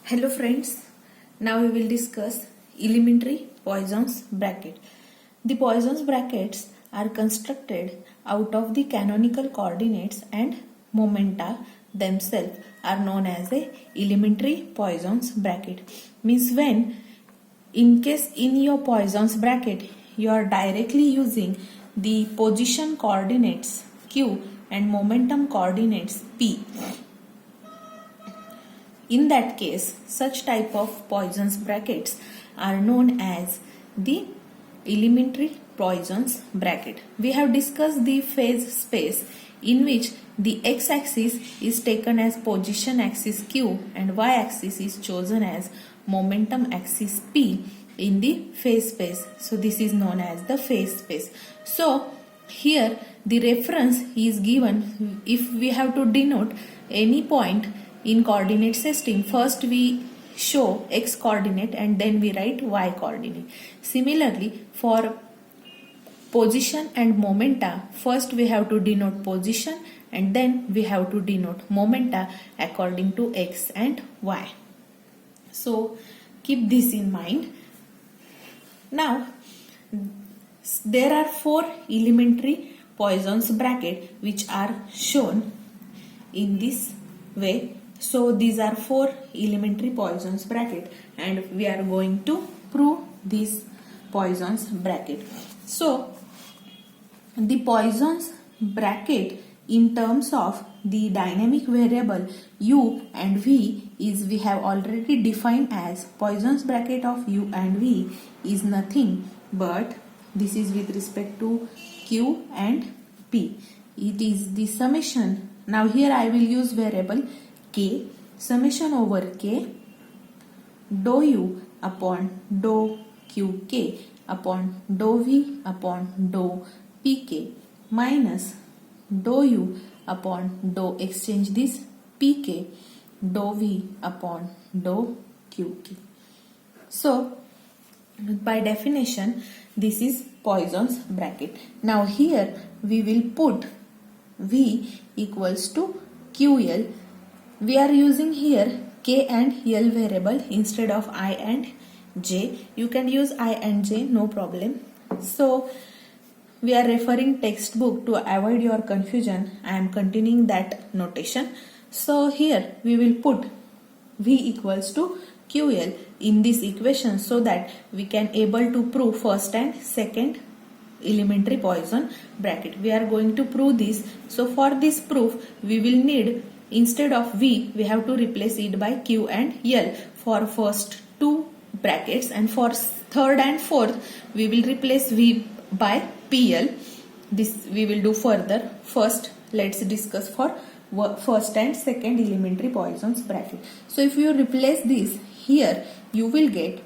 Hello friends, now we will discuss elementary Poisson's bracket. The Poisson's brackets are constructed out of the canonical coordinates and momenta themselves are known as a elementary Poisson's bracket. Means when in case in your Poisson's bracket you are directly using the position coordinates q and momentum coordinates p. In that case, such type of Poisson's brackets are known as the elementary Poisson's bracket. We have discussed the phase space in which the x-axis is taken as position axis q and y-axis is chosen as momentum axis p in the phase space. So this is known as the phase space. So here the reference is given if we have to denote any point in coordinate system. First we show x coordinate and then we write y coordinate. Similarly, for position and momenta, first we have to denote position and then we have to denote momenta according to x and y. So keep this in mind. Now there are four elementary Poisson's bracket which are shown in this way. So these are four elementary Poisson's bracket and we are going to prove this Poisson's bracket. So the Poisson's bracket in terms of the dynamic variable u and v is we have already defined as Poisson's bracket of u and v is nothing but this is with respect to q and p. It is the summation. Now here I will use variable k, summation over k dou u upon dou qk upon dou v upon dou pk minus dou u upon dou, exchange this pk, dou v upon dou qk. So by definition this is Poisson's bracket. Now here we will put v equals to ql. We are using here k and l variable instead of I and j. You can use I and j, no problem. So we are referring textbook to avoid your confusion. I am continuing that notation. So here we will put v equals to ql in this equation so that we can able to prove first and second elementary Poisson bracket. We are going to prove this. So for this proof we will need, instead of v we have to replace it by q and l for first two brackets, and for third and fourth we will replace v by pl. This we will do further. First let's discuss for first and second elementary Poisson's bracket. So if you replace this here, you will get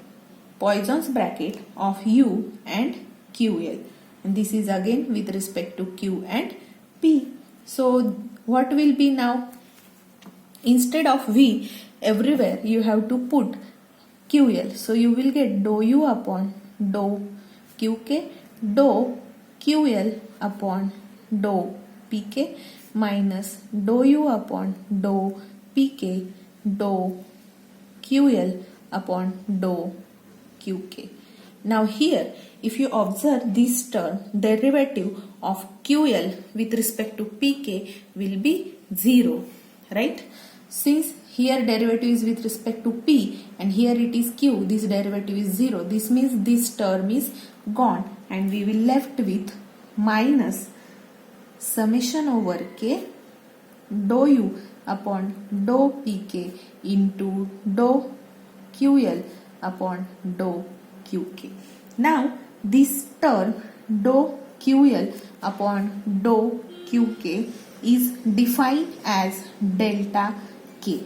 Poisson's bracket of u and ql, and this is again with respect to q and p. So what will be now? Instead of v, everywhere you have to put ql. So you will get dou u upon dou qk, dou ql upon dou pk minus dou u upon dou pk, dou ql upon dou qk. Now here if you observe this term, derivative of ql with respect to pk will be 0, right? Since here derivative is with respect to p and here it is q, this derivative is 0. This means this term is gone and we will left with minus summation over k dou u upon dou pk into dou ql upon dou qk. Now this term dou ql upon dou qk is defined as delta k.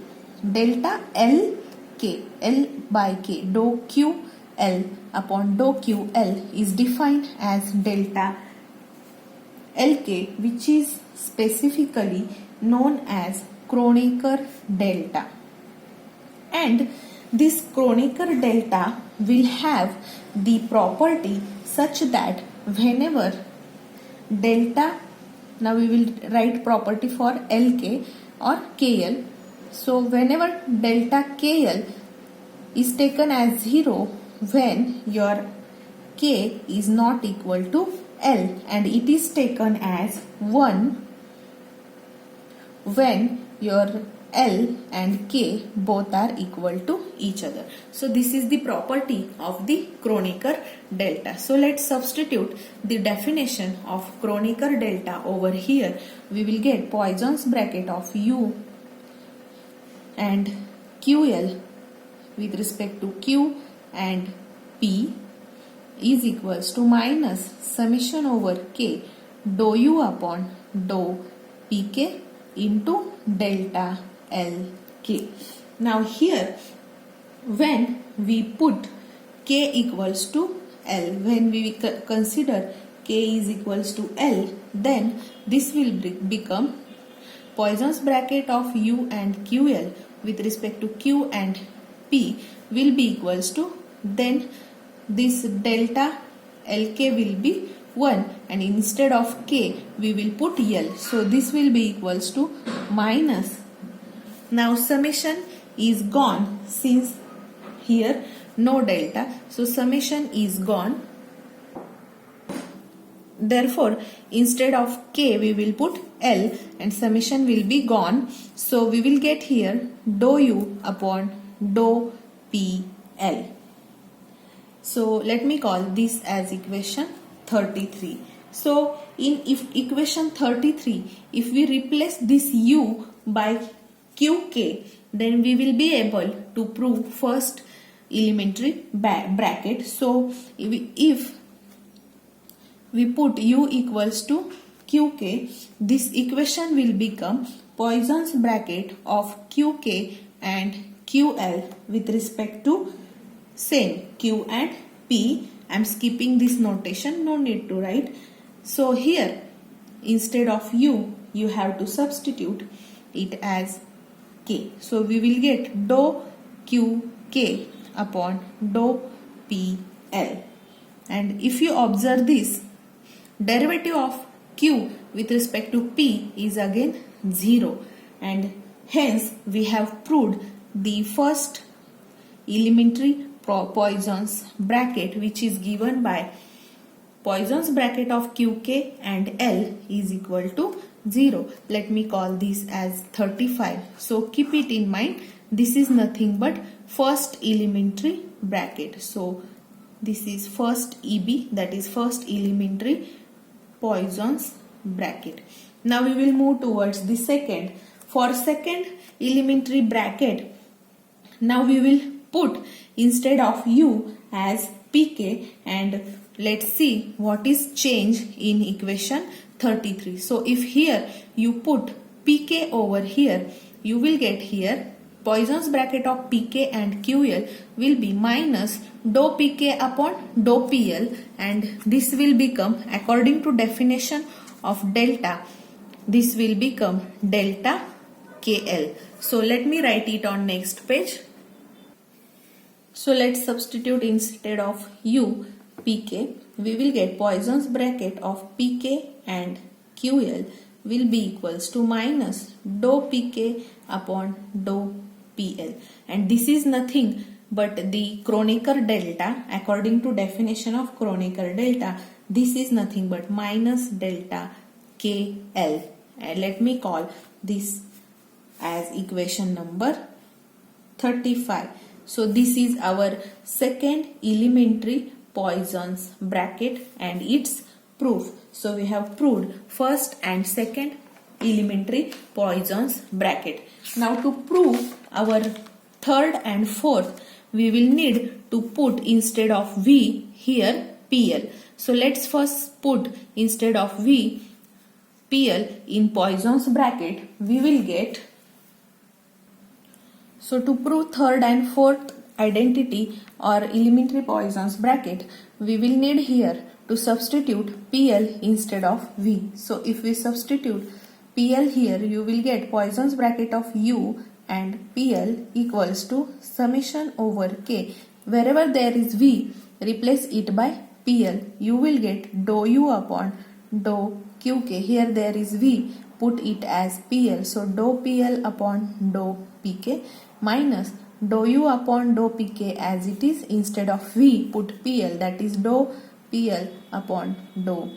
Delta l k, l by k, dou q l upon dou q l is defined as delta lk, which is specifically known as Kronecker delta. And this Kronecker delta will have the property such that whenever delta, now we will write property for lk or kl. So whenever delta kl is taken as 0 when your K is not equal to L, and it is taken as 1 when your L and K both are equal to each other. So this is the property of the Kronecker delta. So let's substitute the definition of Kronecker delta over here. We will get Poisson's bracket of U and QL with respect to Q and P is equals to minus summation over K dou U upon dou PK into delta LK. Now here when we put K equals to L, when we consider K is equals to L, then this will become Poisson's bracket of U and QL with respect to Q and P will be equals to, then this delta LK will be 1, and instead of K we will put L. So this will be equals to minus. Now summation is gone since here no delta. So summation is gone. Therefore, instead of K we will put L and summation will be gone. So we will get here dou U upon dou PL. So let me call this as equation 33. So in equation 33, if we replace this U by QK, then we will be able to prove first elementary bracket. So if we put U equals to QK, this equation will become Poisson's bracket of QK and QL with respect to same Q and P. I am skipping this notation, no need to write. So here instead of U you have to substitute it as K. So we will get dou QK upon dou PL. And if you observe this, derivative of Q with respect to P is again 0, and hence we have proved the first elementary Poisson's bracket, which is given by Poisson's bracket of QK and L is equal to 0. Let me call this as 35. So keep it in mind, this is nothing but first elementary bracket. So this is first EB, that is first elementary Poisson's bracket. Now we will move towards the second. For second elementary bracket, now we will put instead of U as PK, and let's see what is change in equation 33. So if here you put PK over here, you will get here Poisson's bracket of PK and QL will be minus dou PK upon dou PL, and this will become, according to definition of delta, this will become delta KL. So let me write it on next page. So let's substitute instead of U PK, we will get Poisson's bracket of PK and QL will be equals to minus dou PK upon dou PL, and this is nothing but the Kronecker delta. According to definition of Kronecker delta, this is nothing but minus delta KL, and let me call this as equation number 35. So this is our second elementary Poisson's bracket and its proof. So we have proved first and second elementary Poisson's bracket. Now to prove our third and fourth, we will need to put instead of V here PL. So let's first put instead of V PL in Poisson's bracket. We will get, so to prove third and fourth identity or elementary Poisson's bracket, we will need here to substitute PL instead of V. So if we substitute PL here, you will get Poisson's bracket of U and PL equals to summation over K. Wherever there is V, replace it by PL. You will get dou U upon dou QK. Here there is V, put it as PL. So dou PL upon dou PK minus dou u upon dou pk as it is. Instead of v, put pl, that is dou pl upon dou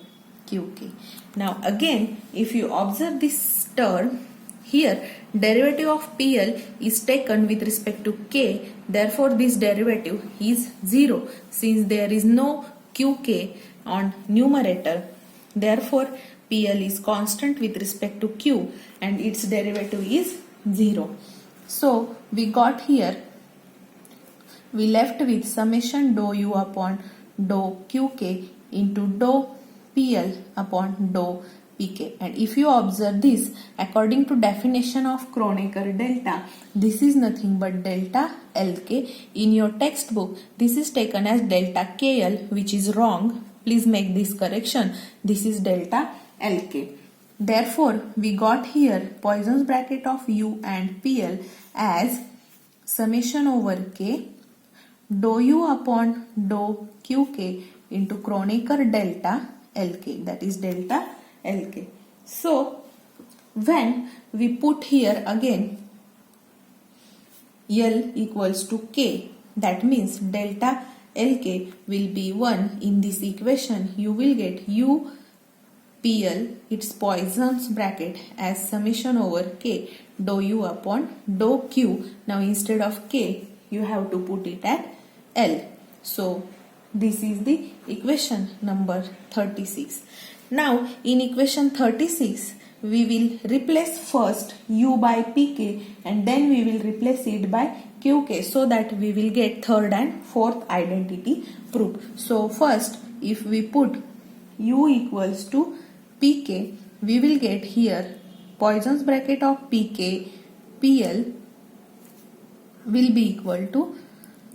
qk. Now again, if you observe this term, here derivative of pl is taken with respect to k, therefore this derivative is 0 since there is no qk on numerator. Therefore pl is constant with respect to q and its derivative is 0. So we got here, we left with summation dou u upon dou qk into dou pl upon dou pk. And if you observe this, according to definition of Kronecker delta, this is nothing but delta Lk. In your textbook, this is taken as delta KL, which is wrong. Please make this correction. This is delta Lk. Therefore, we got here Poisson's bracket of u and pl as summation over k dou u upon dou qk into Kronecker delta Lk, that is delta Lk. So when we put here again L equals to K, that means delta Lk will be 1 in this equation. You will get u pl, its Poisson's bracket, as summation over K dou u upon dou q. Now instead of K, you have to put it at L. So this is the equation number 36. Now in equation 36, we will replace first u by pk and then we will replace it by qk, so that we will get third and fourth identity proved. So first, if we put u equals to pk, we will get here Poisson's bracket of pk pl will be equal to,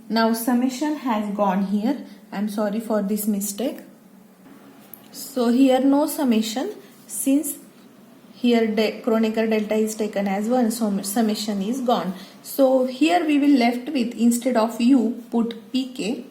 now summation has gone here, I am sorry for this mistake. So here no summation, since here Kronecker delta is taken as 1, so summation is gone. So here we will left with, instead of u, put pk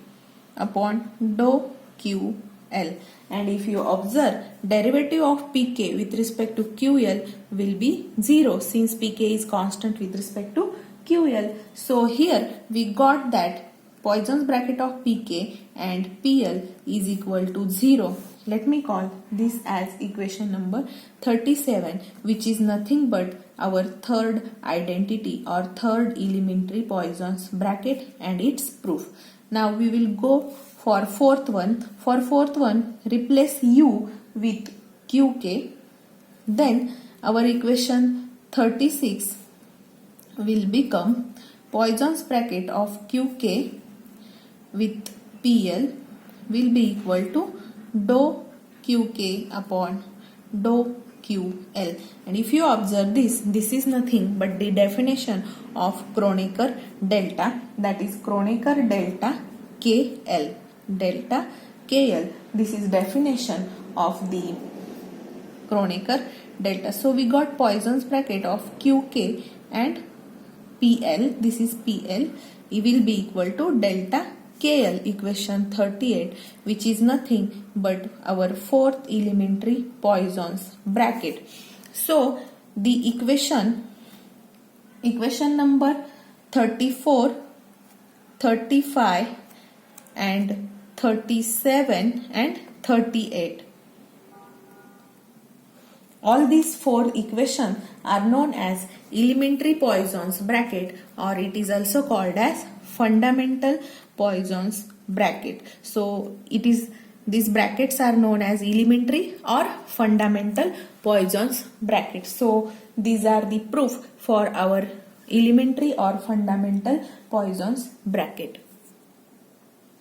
upon dou ql. And if you observe, derivative of pk with respect to ql will be 0 since pk is constant with respect to ql. So here we got that Poisson's bracket of pk and pl is equal to 0. Let me call this as equation number 37, which is nothing but our third identity or third elementary Poisson's bracket and its proof. Now we will go for fourth one. For fourth one, replace u with qk. Then our equation 36 will become Poisson's bracket of qk with pl will be equal to dou qk upon dou ql. And if you observe this, this is nothing but the definition of Kronecker delta, that is Kronecker delta kl. Delta kl, this is definition of the Kronecker delta. So we got Poisson's bracket of qk and pl, this is pl, it will be equal to delta KL, equation 38, which is nothing but our fourth elementary Poisson's bracket. So the equation number 34, 35 and 37 and 38. All these four equations are known as elementary Poisson's bracket, or it is also called as fundamental Poisson's bracket. So it is, these brackets are known as elementary or fundamental Poisson's bracket. So these are the proof for our elementary or fundamental Poisson's bracket.